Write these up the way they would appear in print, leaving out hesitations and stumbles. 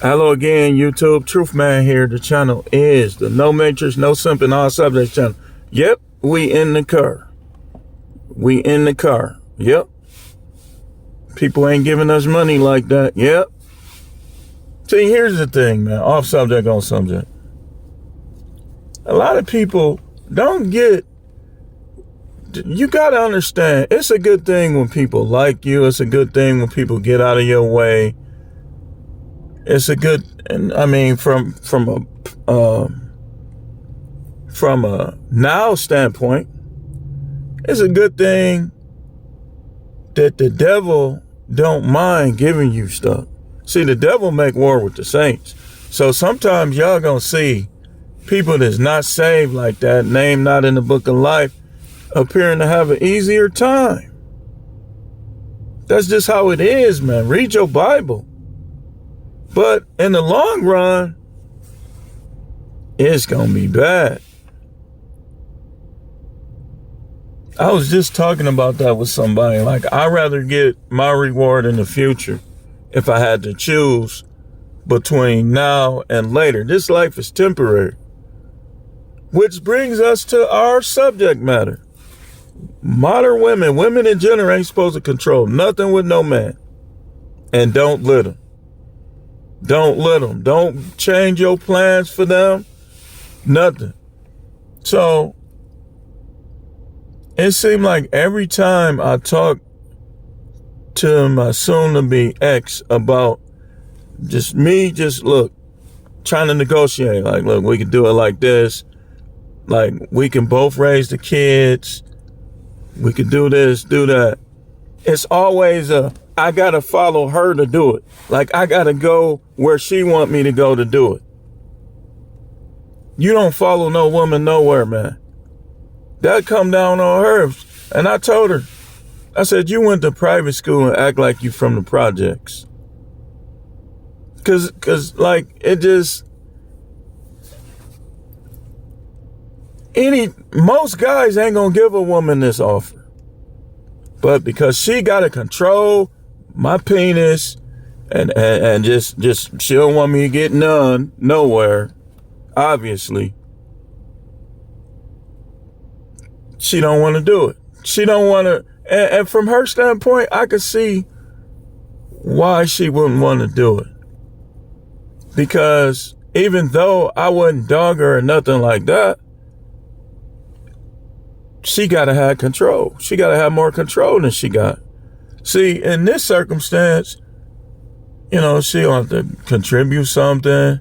Hello again, YouTube. Truth Man here. The channel is the No Matrix, No Simping, All Subjects channel. Yep, we in the car. We in the car. Yep. People ain't giving us money like that. Yep. See, here's the thing, man. Off subject, on subject. A lot of people don't get... You got to understand, it's a good thing when people like you. It's a good thing when people get out of your way. It's a good, and I mean, from a now standpoint, it's a good thing that the devil don't mind giving you stuff. See, the devil make war with the saints. So sometimes y'all gonna see people that's not saved like that, name not in the book of life, appearing to have an easier time. That's just how it is, man. Read your Bible. But in the long run, it's going to be bad. I was just talking about that with somebody. Like, I'd rather get my reward in the future if I had to choose between now and later. This life is temporary. Which brings us to our subject matter. Modern women in general ain't supposed to control nothing with no man. And don't let them. Don't let them. Don't change your plans for them. Nothing. So, it seemed like every time I talk to my soon-to-be ex about just look, trying to negotiate. Like, look, we can do it like this. Like, we can both raise the kids. We can do this, do that. It's always I gotta follow her to do it. Like, I gotta go where she want me to go to do it. You don't follow no woman nowhere, man. That come down on her. And I told her, I said, you went to private school and act like you from the projects. Cause like, it just, most guys ain't gonna give a woman this offer. But because she gotta control my penis and just she don't want me to get nowhere, obviously. She don't want to do it. She don't want to, and from her standpoint, I could see why she wouldn't want to do it. Because even though I wouldn't dog her or nothing like that, she gotta have control. She gotta have more control than she got. See, in this circumstance, you know, she don't have to contribute something.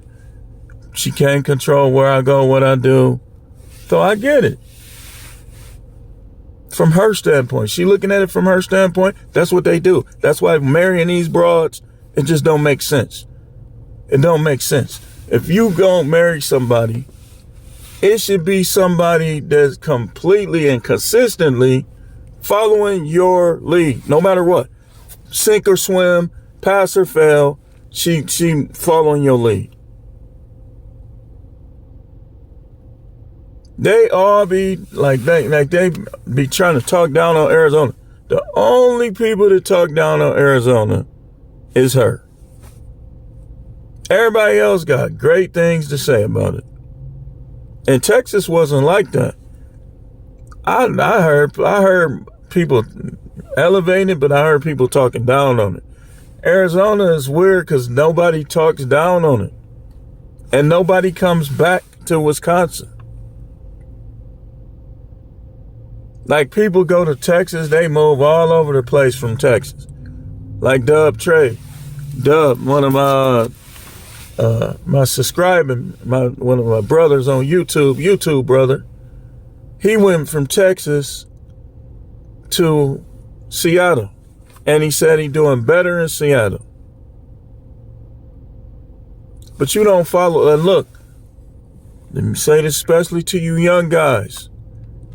She can't control where I go, what I do. So I get it. From her standpoint, she looking at it from her standpoint, that's what they do. That's why marrying these broads, it just don't make sense. It don't make sense. If you go marry somebody, it should be somebody that's completely and consistently following your lead, no matter what. Sink or swim, pass or fail, she following your lead. They all be like they be trying to talk down on Arizona. The only people that talk down on Arizona is her. Everybody else got great things to say about it. And Texas wasn't like that. I heard people elevating it, but I heard people talking down on it. Arizona is weird because nobody talks down on it. And nobody comes back to Wisconsin. Like, people go to Texas, they move all over the place from Texas. Like Dub Trey. Dub, one of my subscribing, one of my brothers on YouTube brother, he went from Texas to Seattle, and he said he's doing better in Seattle. But you don't follow, and look, let me say this especially to you young guys.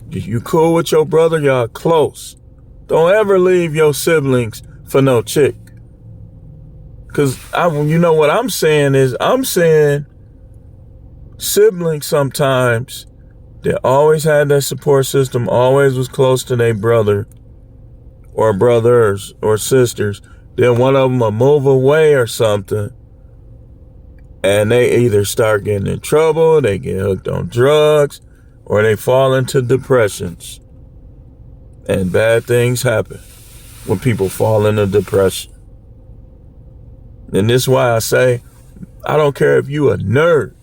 You cool with your brother, y'all close. Don't ever leave your siblings for no chick. Because you know what I'm saying is, I'm saying siblings sometimes, they always had that support system, always was close to their brother or brothers or sisters. Then one of them will move away or something, And they either start getting in trouble, they get hooked on drugs, or they fall into depressions. And bad things happen when people fall into depression. And this is why I say, I don't care if you a nerd.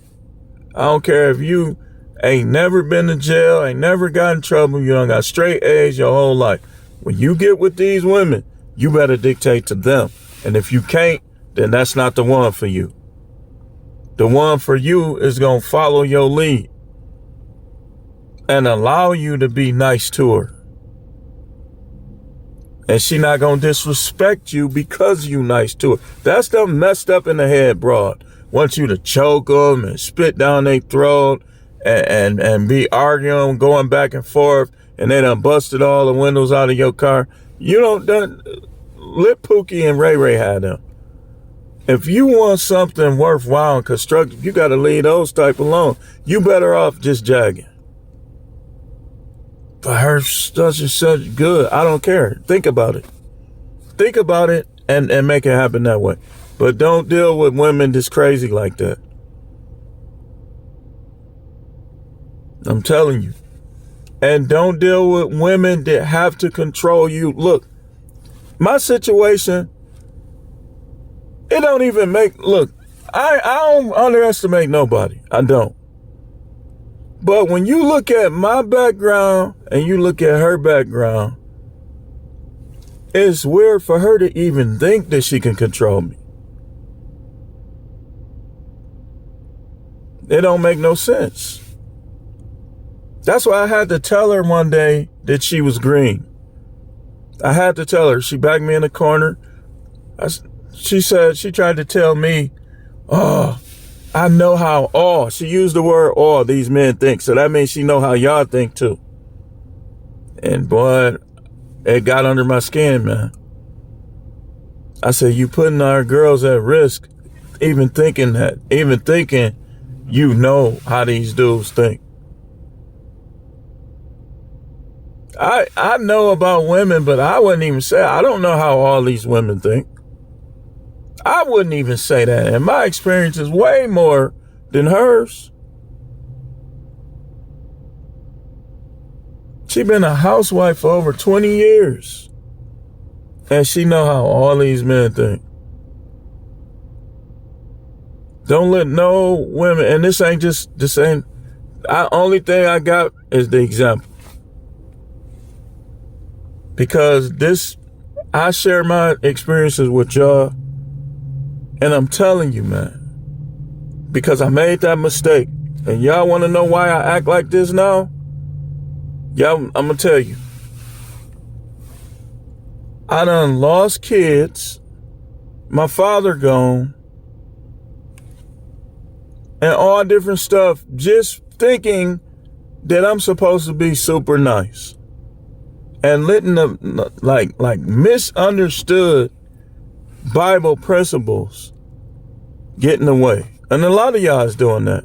I don't care if you ain't never been to jail, ain't never got in trouble, you done got straight A's your whole life. When you get with these women, you better dictate to them. And if you can't, then that's not the one for you. The one for you is going to follow your lead and allow you to be nice to her. And she not going to disrespect you because you nice to her. That's them messed up in the head broad. Want you to choke them and spit down their throat and be arguing, going back and forth, and they done busted all the windows out of your car. You don't done. Lip Pookie and Ray Ray had them. If you want something worthwhile and constructive, you got to leave those type alone. You better off just jagging. But her such good. I don't care. Think about it. Think about it and make it happen that way. But don't deal with women that's crazy like that. I'm telling you. And don't deal with women that have to control you. Look, my situation, it don't even look, I don't underestimate nobody. I don't. But when you look at my background and you look at her background, it's weird for her to even think that she can control me. It don't make no sense. That's why I had to tell her one day that she was green. I had to tell her. She backed me in the corner. She said, she tried to tell me, oh, I know how all, she used the word all these men think. So that means she know how y'all think too. And boy, it got under my skin, man. I said, you putting our girls at risk, even thinking you know how these dudes think. I know about women, but I wouldn't even say, I don't know how all these women think. I wouldn't even say that. And my experience is way more than hers. She been a housewife for over 20 years. And she know how all these men think. Don't let no women, and this ain't just the same. Only thing I got is the example. Because I share my experiences with y'all. And I'm telling you, man, because I made that mistake. And y'all want to know why I act like this now? Y'all, I'm going to tell you. I done lost kids. My father gone. And all different stuff. Just thinking that I'm supposed to be super nice. And letting them, like misunderstood Bible principles get in the way. And a lot of y'all is doing that.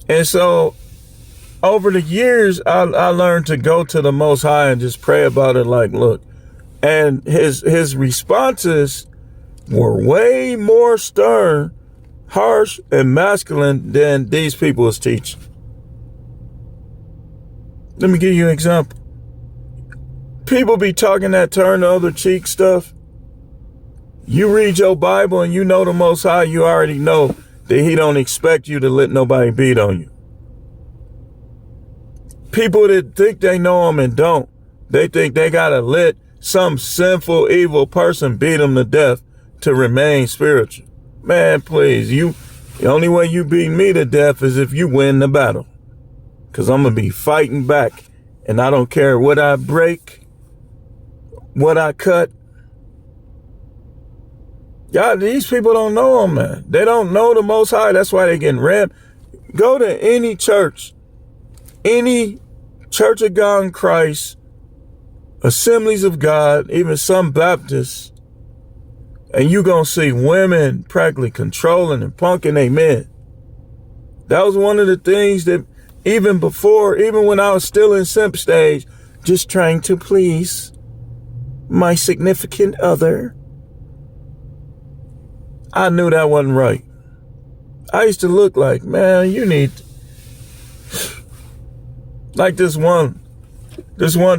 And so over the years, I learned to go to the Most High and just pray about it like, look. And his responses were way more stern, harsh, and masculine than these people is teaching. Let me give you an example. People be talking that turn the other cheek stuff. You read your Bible and you know the Most High, you already know that he don't expect you to let nobody beat on you. People that think they know him and don't, they think they gotta let some sinful, evil person beat them to death to remain spiritual. Man, please, the only way you beat me to death is if you win the battle. Cause I'm gonna be fighting back and I don't care what I break, what I cut. Y'all, these people don't know him, man. They don't know the Most High. That's why they getting rammed. Go to any Church of God in Christ, Assemblies of God, even some Baptists, and you gonna see women practically controlling and punking they men. That was one of the things that even when I was still in simp stage, just trying to please my significant other. I knew that wasn't right. I used to look like, man, you need, like this one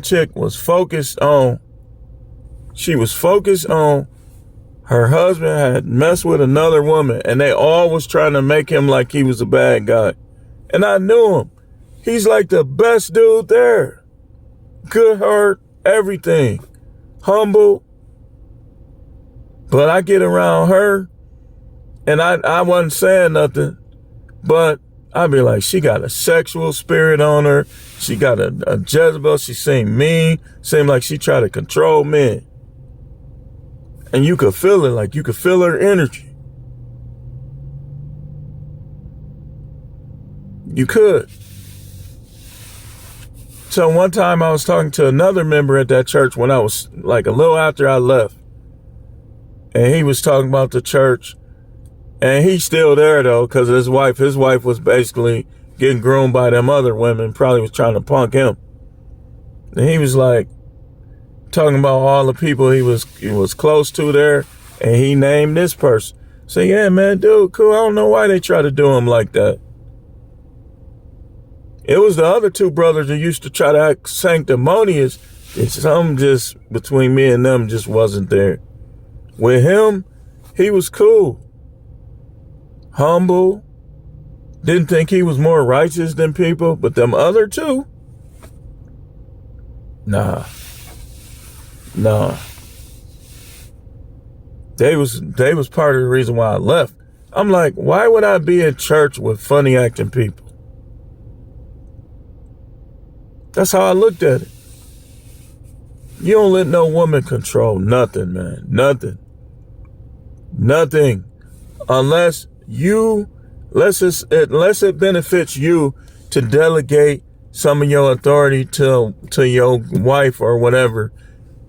chick was focused on her husband had messed with another woman, and they all was trying to make him like he was a bad guy. And I knew him. He's like the best dude there. Good heart, everything. Humble. But I get around her, and I wasn't saying nothing, but I'd be like, she got a sexual spirit on her. She got a Jezebel. She seemed mean. Seemed like she tried to control men. And you could feel it, like you could feel her energy. You could. So one time I was talking to another member at that church when I was like a little after I left. And he was talking about the church. And he's still there though, because his wife was basically getting groomed by them other women, probably was trying to punk him. And he was like, talking about all the people he was close to there, and he named this person. So yeah, man, dude, cool. I don't know why they try to do him like that. It was the other two brothers that used to try to act sanctimonious. It's something just between me and them just wasn't there. With him, he was cool, humble, didn't think he was more righteous than people, but them other two, nah. They was part of the reason why I left. I'm like, why would I be in church with funny acting people? That's how I looked at it. You don't let no woman control nothing, man. Nothing. Unless it benefits you to delegate some of your authority to your wife or whatever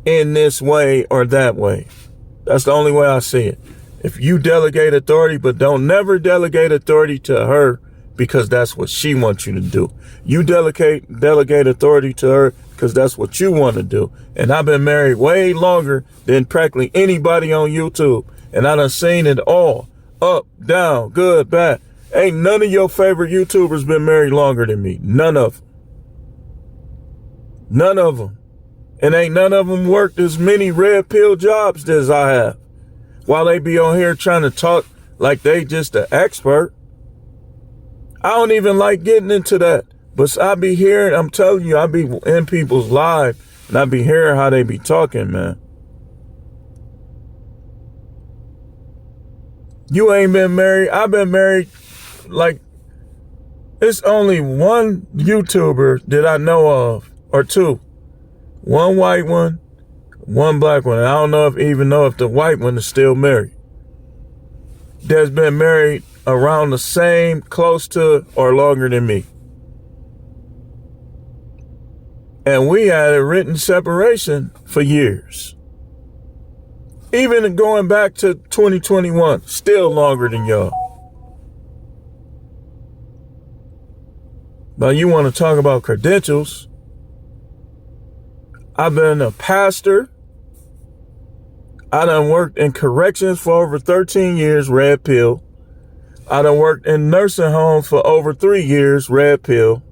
in this way or that way. That's the only way I see it. If you delegate authority, but don't never delegate authority to her because that's what she wants you to do. You delegate authority to her because that's what you want to do. And I've been married way longer than practically anybody on YouTube. And I done seen it all. Up, down, good, bad. Ain't none of your favorite YouTubers been married longer than me. None of them. And ain't none of them worked as many red pill jobs as I have. While they be on here trying to talk like they just an expert. I don't even like getting into that. But I be hearing, I'm telling you, I be in people's lives and I be hearing how they be talking, man. You ain't been married. I've been married, like, it's only one YouTuber that I know of, or two. One white one, one black one. And I don't even know if the white one is still married. That's been married around the same, close to, or longer than me. And we had a written separation for years. Even going back to 2021, still longer than y'all. Now you want to talk about credentials. I've been a pastor. I done worked in corrections for over 13 years, red pill. I done worked in nursing home for over 3 years, red pill.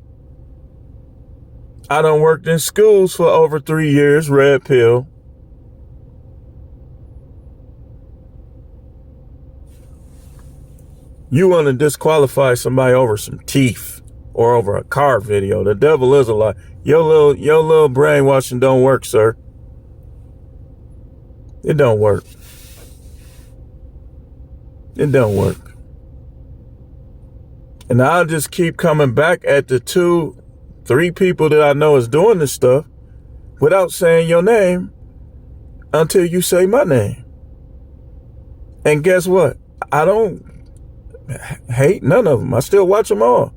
I done worked in schools for over 3 years, red pill. You want to disqualify somebody over some teeth or over a car video. The devil is a lie. Your little brainwashing don't work, sir. It don't work. It don't work. And I'll just keep coming back at the 2-3 people that I know is doing this stuff without saying your name until you say my name. And guess what? I don't hate none of them. I still watch them all.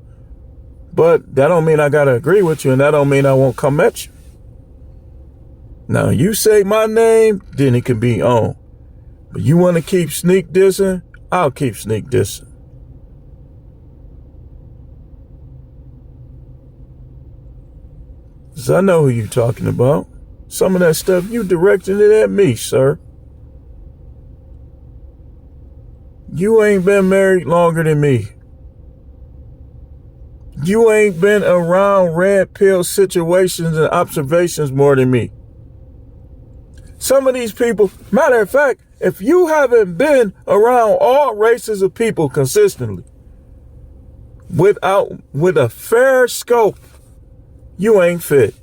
But that don't mean I got to agree with you, and that don't mean I won't come at you. Now, you say my name, then it can be on. But you want to keep sneak dissing? I'll keep sneak dissing. Because I know who you're talking about. Some of that stuff, you directing it at me, sir. You ain't been married longer than me. You ain't been around red pill situations and observations more than me. Some of these people, matter of fact, if you haven't been around all races of people consistently, with a fair scope, you ain't fit.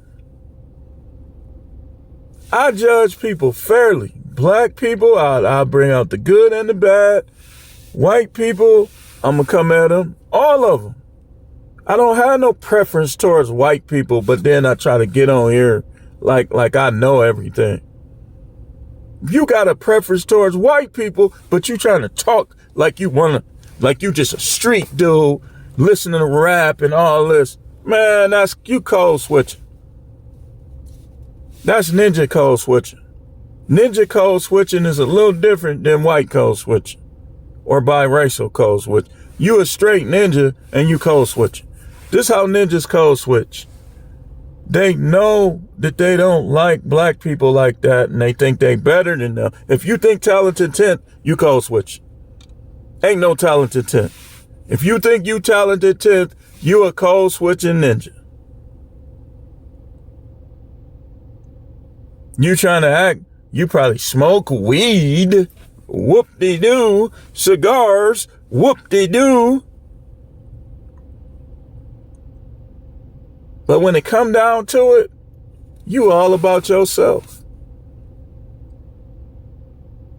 I judge people fairly. Black people, I'll bring out the good and the bad. White people, I'm gonna come at them, all of them. I don't have no preference towards white people, but then I try to get on here like I know everything. You got a preference towards white people, but you trying to talk like you just a street dude listening to rap and all this. Man, that's you code switching. That's ninja code switching. Ninja code switching is a little different than white code switching or biracial code switch. You a straight ninja and you code switching. This is how ninjas code switch. They know that they don't like black people like that and they think they better than them. If you think talented 10th, you code switch. Ain't no talented 10th. If you think you talented 10th, you a code switching ninja. You trying to act, you probably smoke weed, whoop-de-doo, cigars, whoop-de-doo. But when it come down to it, you all about yourself.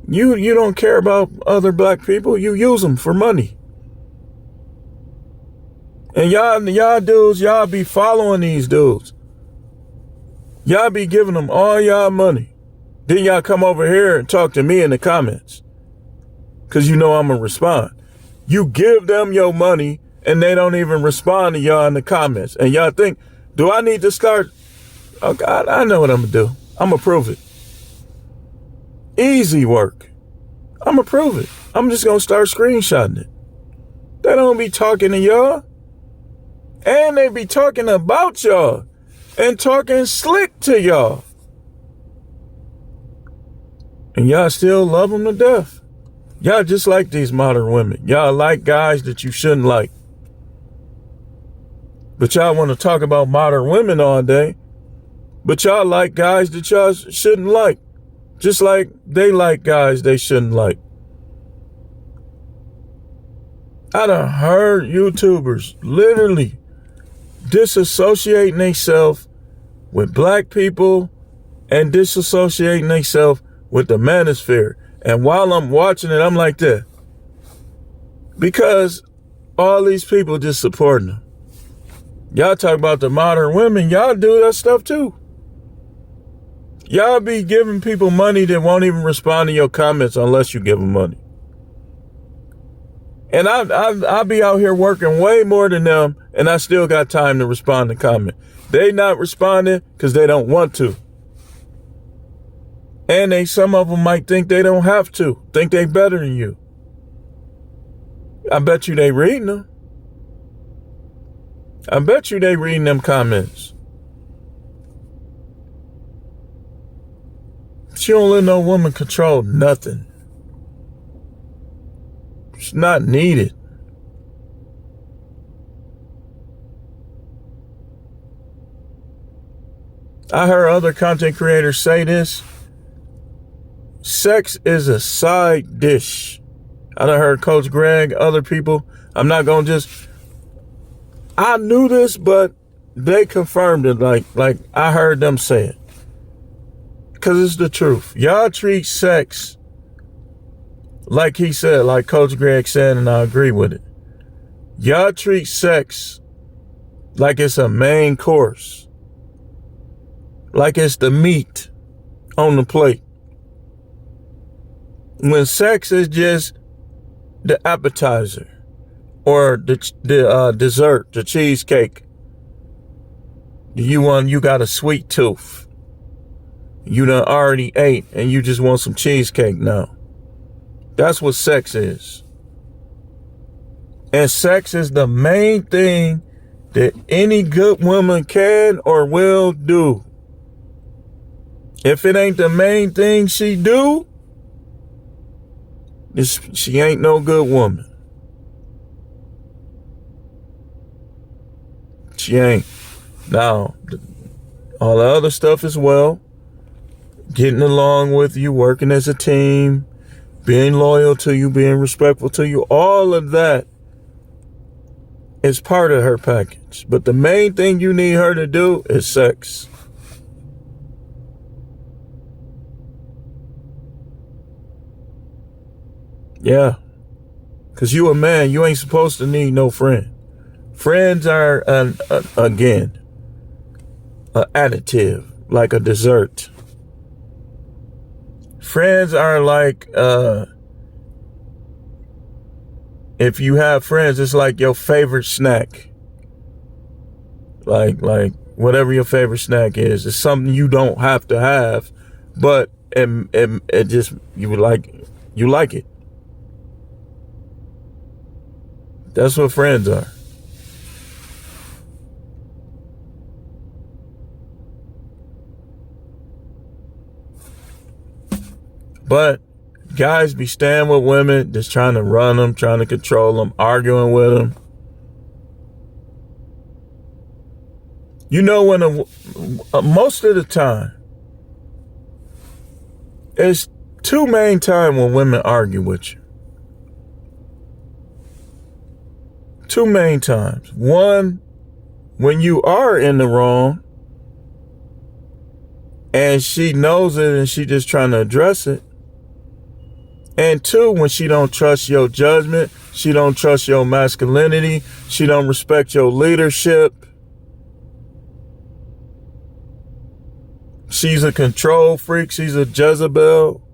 You don't care about other black people. You use them for money. And y'all dudes, y'all be following these dudes. Y'all be giving them all y'all money. Then y'all come over here and talk to me in the comments. Because you know I'm going to respond. You give them your money and they don't even respond to y'all in the comments. And y'all think, do I need to start? Oh, God, I know what I'm going to do. I'm going to prove it. Easy work. I'm going to prove it. I'm just going to start screenshotting it. They don't be talking to y'all. And they be talking about y'all. And talking slick to y'all. And y'all still love them to death. Y'all just like these modern women. Y'all like guys that you shouldn't like. But y'all want to talk about modern women all day. But y'all like guys that y'all shouldn't like. Just like they like guys they shouldn't like. I done heard YouTubers literally disassociating themselves with black people and disassociating themselves with the manosphere. And while I'm watching it, I'm like that. Because all these people just supporting them. Y'all talk about the modern women. Y'all do that stuff too. Y'all be giving people money that won't even respond to your comments unless you give them money. And I be out here working way more than them, and I still got time to respond to comment. They not responding because they don't want to. And some of them might think they don't have to, think they better than you. I bet you they reading them. I bet you they reading them comments. She don't let no woman control nothing. It's not needed. I heard other content creators say this. Sex is a side dish. I done heard Coach Greg, other people. I'm not going to just... I knew this, but they confirmed it like I heard them say it. Because it's the truth. Y'all treat sex like he said, like Coach Greg said, and I agree with it. Y'all treat sex like it's a main course. Like it's the meat on the plate. When sex is just the appetizer or the dessert, the cheesecake. You got a sweet tooth. You done already ate and you just want some cheesecake now. That's what sex is. And sex is the main thing that any good woman can or will do. If it ain't the main thing she do, She ain't no good woman. She ain't. Now, all the other stuff as well, getting along with you, working as a team, being loyal to you, being respectful to you, all of that is part of her package. But the main thing you need her to do is sex. Yeah. Because you a man, you ain't supposed to need no friend. Friends are, again, an additive, like a dessert. Friends are like, if you have friends, it's like your favorite snack. Like whatever your favorite snack is. It's something you don't have to have, but it just, you like it. That's what friends are. But guys be staying with women, just trying to run them, trying to control them, arguing with them. You know, when most of the time, it's two main times when women argue with you. Two main times. One, when you are in the wrong and she knows it and she just trying to address it. And two, when she don't trust your judgment, she don't trust your masculinity, she don't respect your leadership. She's a control freak, she's a Jezebel.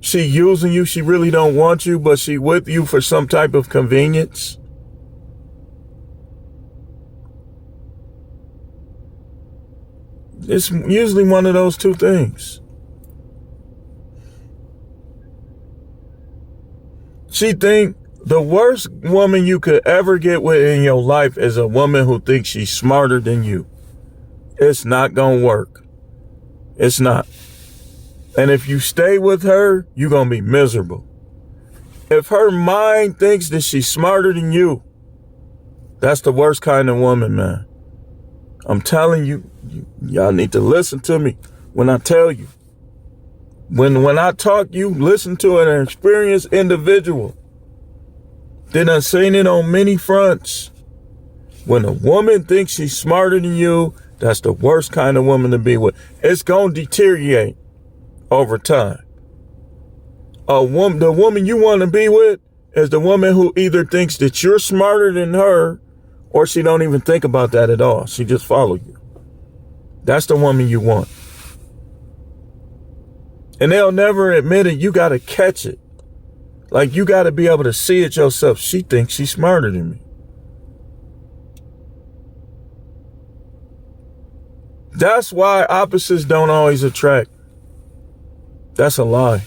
She using you, she really don't want you, but she with you for some type of convenience. It's usually one of those two things. She think the worst woman you could ever get with in your life is a woman who thinks she's smarter than you. It's not gonna work. It's not. And if you stay with her, you're gonna be miserable. If her mind thinks that she's smarter than you, that's the worst kind of woman, man. I'm telling you, y'all need to listen to me when I tell you. When I talk, you listen to an experienced individual. They done seen it on many fronts. When a woman thinks she's smarter than you, that's the worst kind of woman to be with. It's gonna deteriorate over time. The woman you want to be with is the woman who either thinks that you're smarter than her, or she don't even think about that at all. She just follow you. That's the woman you want. And they'll never admit it. You got to catch it. Like, you got to be able to see it yourself. She thinks she's smarter than me. That's why opposites don't always attract. That's a lie.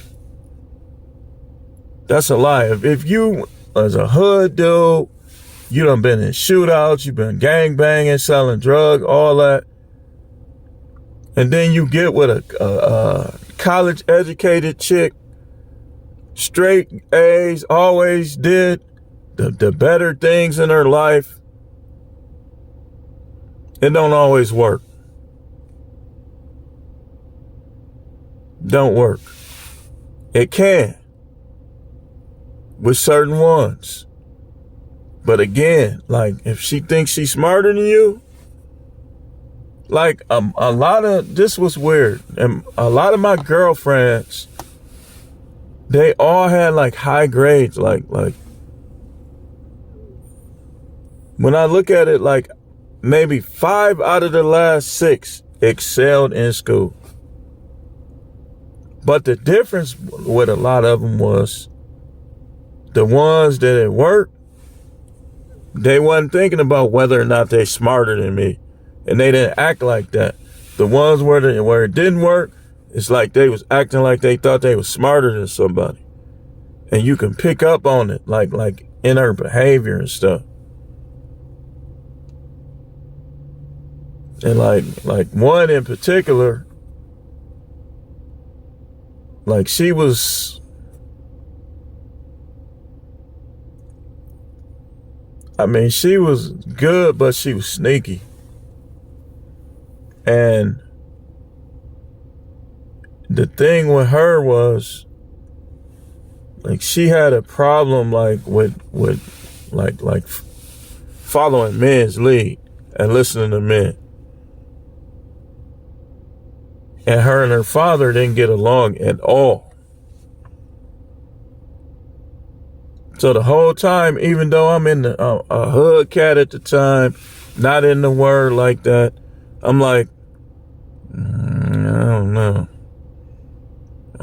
That's a lie. If you, as a hood dude, you done been in shootouts, you been gang banging, selling drugs, all that. And then you get with a college educated chick, straight A's, always did the better things in her life. It don't always work. Don't work. It can with certain ones. But again, like, if she thinks she's smarter than you, like, a lot of, this was weird. And a lot of my girlfriends, they all had like high grades. Like, when I look at it, like maybe 5 out of the last 6 excelled in school. But the difference with a lot of them was the ones that at work, they wasn't thinking about whether or not they smarter than me. And they didn't act like that. The ones where it didn't work, it's like they was acting like they thought they was smarter than somebody. And you can pick up on it, like in her behavior and stuff. And like one in particular, Like she was, she was good, but she was sneaky. And the thing with her was, like, she had a problem, like, with following men's lead and listening to men. And her father didn't get along at all. So the whole time, even though I'm in a hood cat at the time, not in the word like that, I'm like, I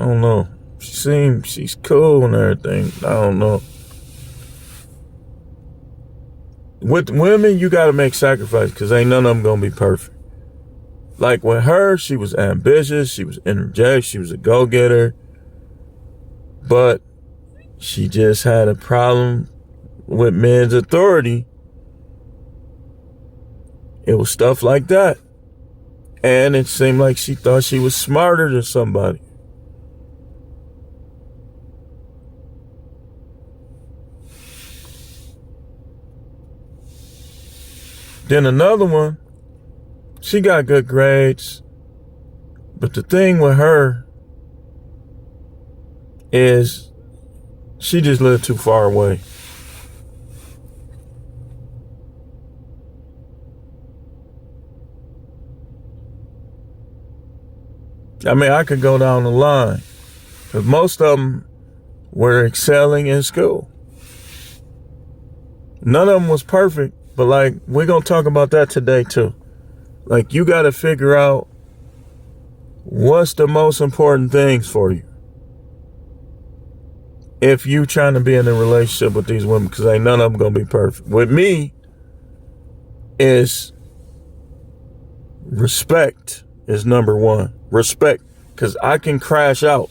don't know. She's cool and everything. I don't know. With women, you got to make sacrifices because ain't none of them going to be perfect. Like with her, she was ambitious. She was energetic. She was a go-getter. But she just had a problem with men's authority. It was stuff like that. And it seemed like she thought she was smarter than somebody. Then another one, she got good grades. But the thing with her is she just lived too far away. I could go down the line. Because most of them were excelling in school. None of them was perfect. But like, we're going to talk about that today too. Like, you got to figure out what's the most important things for you. If you trying to be in a relationship with these women, because ain't none of them going to be perfect. With me, is respect is number one. Respect, because I can crash out.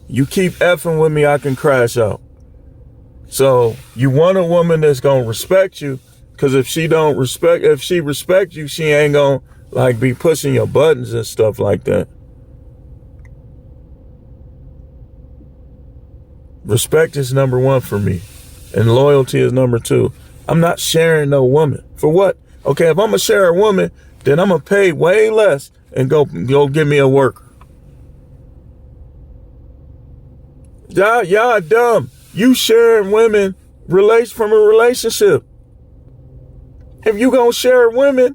You keep effing with me, I can crash out. So you want a woman that's going to respect you, because if she respect you, she ain't going to like be pushing your buttons and stuff like that. Respect is number one for me. And loyalty is number two. I'm not sharing no woman. For what? Okay, if I'm going to share a woman, then I'm going to pay way less and go get me a worker. Y'all dumb. You sharing women from a relationship. If you going to share women,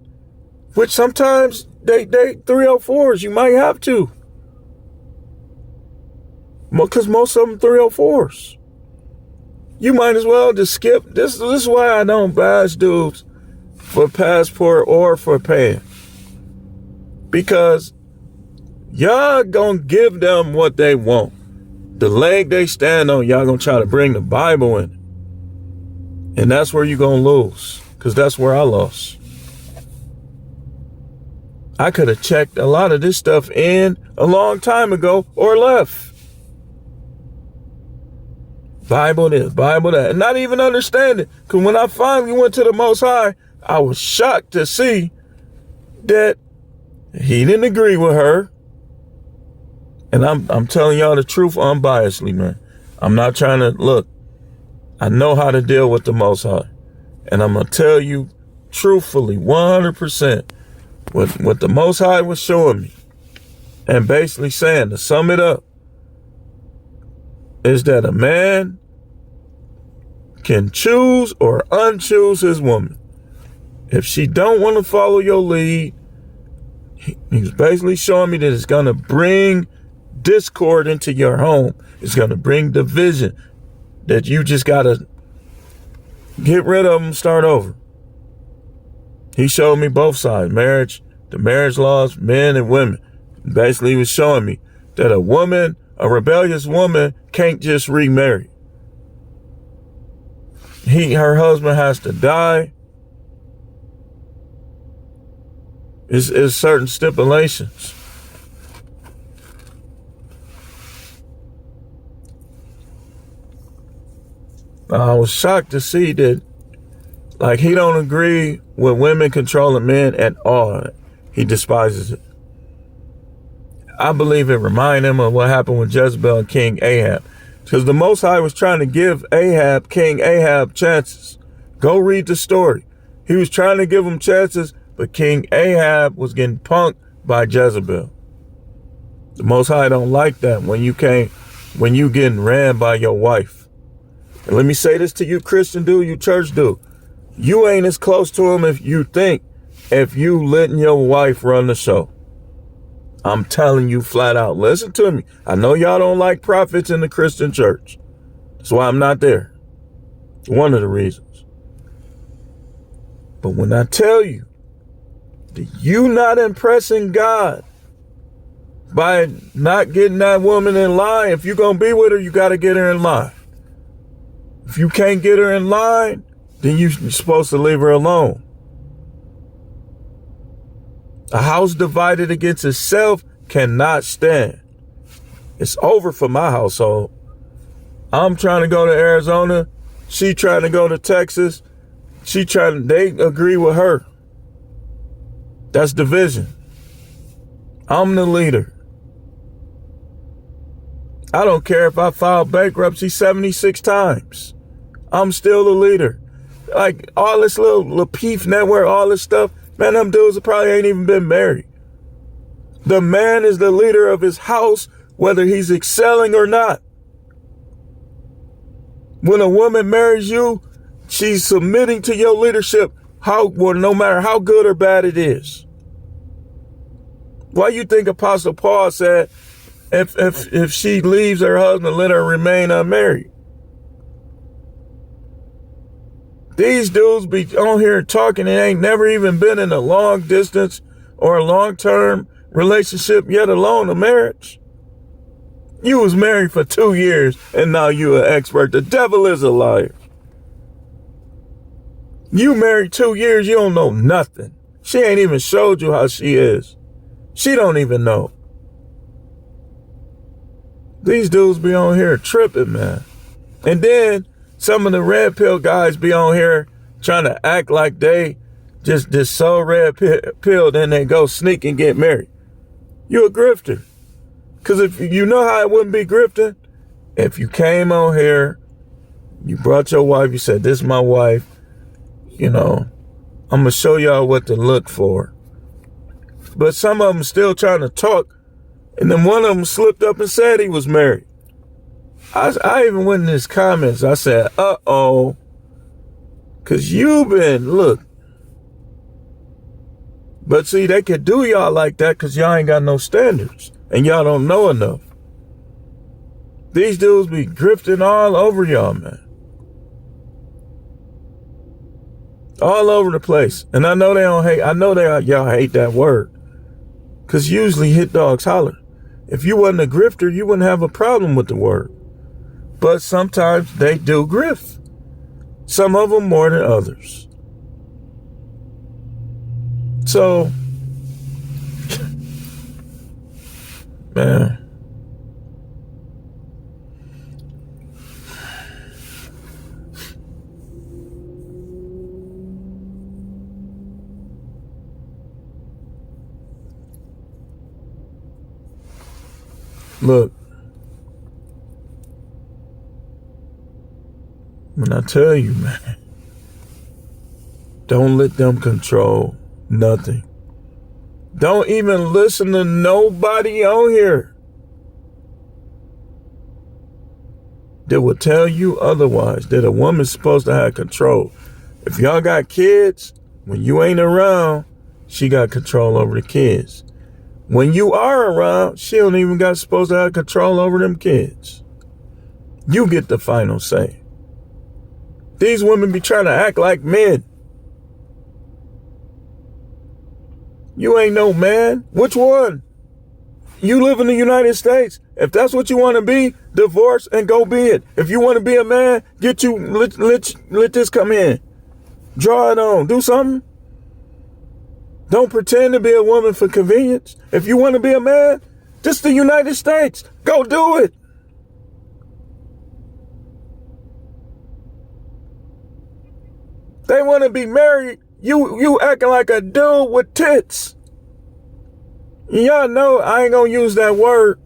which sometimes they 304s, you might have to. Because most of them 304s. You might as well just skip. This is why I don't bash dudes for passport or for paying. Because y'all gonna give them what they want. The leg they stand on, y'all gonna try to bring the Bible in. And that's where you gonna lose. Because that's where I lost. I could have checked a lot of this stuff in a long time ago or left. Bible this, Bible that, and not even understand it. Because when I finally went to the Most High, I was shocked to see that he didn't agree with her. And I'm telling y'all the truth unbiasedly, man. I'm not trying to look. I know how to deal with the Most High. And I'm going to tell you truthfully, 100%, what the Most High was showing me. And basically saying, to sum it up, is that a man can choose or unchoose his woman. If she don't want to follow your lead, he's basically showing me that it's going to bring discord into your home. It's going to bring division, that you just got to get rid of them and start over. He showed me both sides, marriage, the marriage laws, men and women. Basically, he was showing me that a rebellious woman can't just remarry. Her husband has to die. It's certain stipulations. I was shocked to see that, like, he don't agree with women controlling men at all. He despises it. I believe it reminded him of what happened with Jezebel and King Ahab. Because the Most High was trying to give King Ahab, chances. Go read the story. He was trying to give him chances, but King Ahab was getting punked by Jezebel. The Most High don't like that when you getting ran by your wife. And let me say this to you, Christian dude, you church dude. You ain't as close to him if you letting your wife run the show. I'm telling you flat out, listen to me. I know y'all don't like prophets in the Christian church. That's why I'm not there. One of the reasons. But when I tell you that you not impressing God by not getting that woman in line, if you're going to be with her, you got to get her in line. If you can't get her in line, then you're supposed to leave her alone. A house divided against itself cannot stand. It's over for my household. I'm trying to go to Arizona. She trying to go to Texas. They agree with her. That's division. I'm the leader. I don't care if I file bankruptcy 76 times. I'm still the leader. Like all this little Lapeef network, all this stuff, man, them dudes probably ain't even been married. The man is the leader of his house, whether he's excelling or not. When a woman marries you, she's submitting to your leadership, no matter how good or bad it is. Why you think Apostle Paul said, if she leaves her husband, let her remain unmarried? These dudes be on here talking and ain't never even been in a long distance or a long-term relationship, yet alone a marriage. You was married for 2 years and now you an expert. The devil is a liar. You married 2 years, you don't know nothing. She ain't even showed you how she is. She don't even know. These dudes be on here tripping, man. And then some of the red pill guys be on here trying to act like they just so red pill, then they go sneak and get married. You a grifter. Because if you know how it wouldn't be grifting, if you came on here, you brought your wife, you said, this is my wife, I'm going to show y'all what to look for. But some of them still trying to talk. And then one of them slipped up and said he was married. I even went in his comments. I said, uh-oh. Because look. But see, they could do y'all like that because y'all ain't got no standards. And y'all don't know enough. These dudes be drifting all over y'all, man. All over the place. And I know they don't hate. I know y'all hate that word. Because usually hit dogs holler. If you wasn't a grifter, you wouldn't have a problem with the word. But sometimes they do grift. Some of them more than others. So, man. Look, when I tell you, man, don't let them control nothing. Don't even listen to nobody on here that will tell you otherwise, that a woman's supposed to have control. If y'all got kids, when you ain't around, she got control over the kids. When you are around, she don't even got supposed to have control over them kids. You get the final say. These women be trying to act like men. You ain't no man. Which one? You live in the United States. If that's what you want to be, divorce and go be it. If you want to be a man, let this come in. Draw it on. Do something. Don't pretend to be a woman for convenience. If you want to be a man, this the United States. Go do it. They want to be married. You acting like a dude with tits. Y'all know I ain't gonna use that word,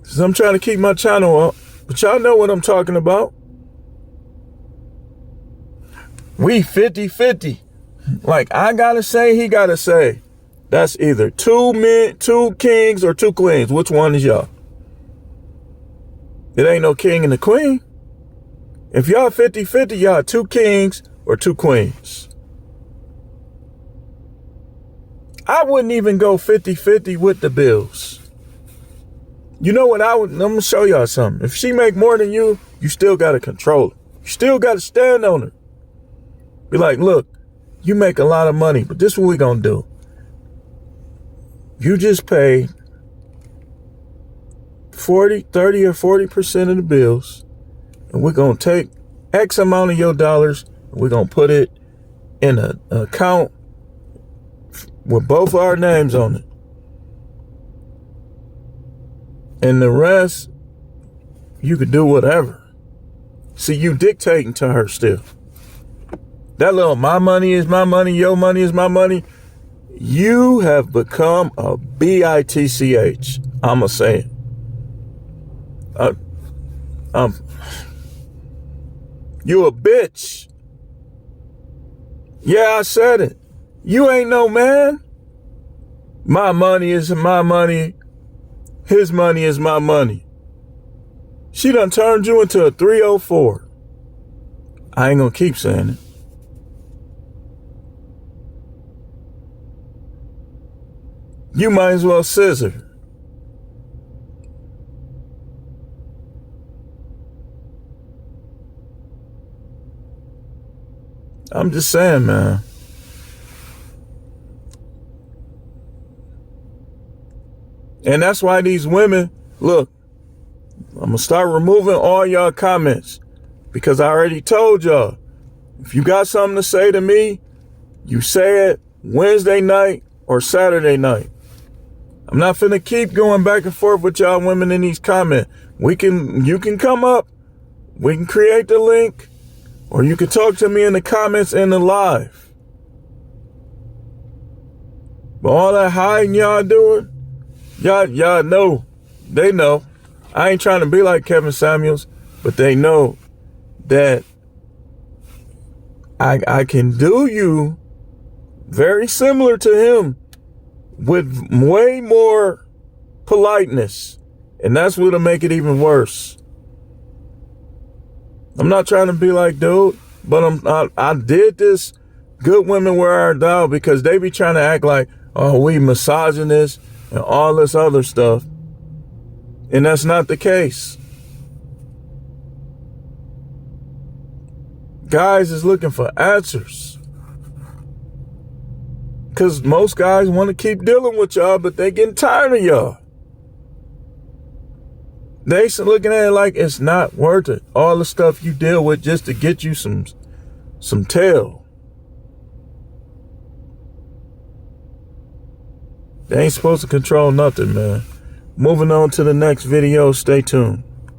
because I'm trying to keep my channel up. But y'all know what I'm talking about. We 50-50. Like, I gotta say, he gotta say. That's either 2 men, 2 kings, or 2 queens. Which one is y'all? It ain't no king and a queen. If y'all 50-50, y'all 2 kings or 2 queens. I wouldn't even go 50-50 with the bills. You know what I'm gonna show y'all something. If she make more than you, you still gotta control her. You still gotta stand on her. Be like, look, you make a lot of money, but this is what we gonna do. You just pay 30 or 40% of the bills, and we're gonna take X amount of your dollars, and we're gonna put it in an account with both our names on it. And the rest, you could do whatever. See, you dictating to her still. That little my money is my money, your money is my money. You have become a bitch. I'ma say it. You a bitch. Yeah, I said it. You ain't no man. My money is my money. His money is my money. She done turned you into a 304. I ain't gonna keep saying it. You might as well scissor. I'm just saying, man. And that's why these women, look, I'm going to start removing all y'all comments, because I already told y'all, if you got something to say to me, you say it Wednesday night or Saturday night. I'm not finna keep going back and forth with y'all women in these comments. You can come up, we can create the link, or you can talk to me in the comments in the live. But all that hiding y'all doing, y'all know, they know. I ain't trying to be like Kevin Samuels, but they know that I can do you very similar to him with way more politeness. And that's what'll make it even worse. I'm not trying to be like dude, but I did this Good Women Wear Our Doll because they be trying to act like, oh, we misogynist and all this other stuff. And that's not the case. Guys is looking for answers. Because most guys want to keep dealing with y'all, but they getting tired of y'all. They looking at it like it's not worth it. All the stuff you deal with just to get you some tail. They ain't supposed to control nothing, man. Moving on to the next video. Stay tuned.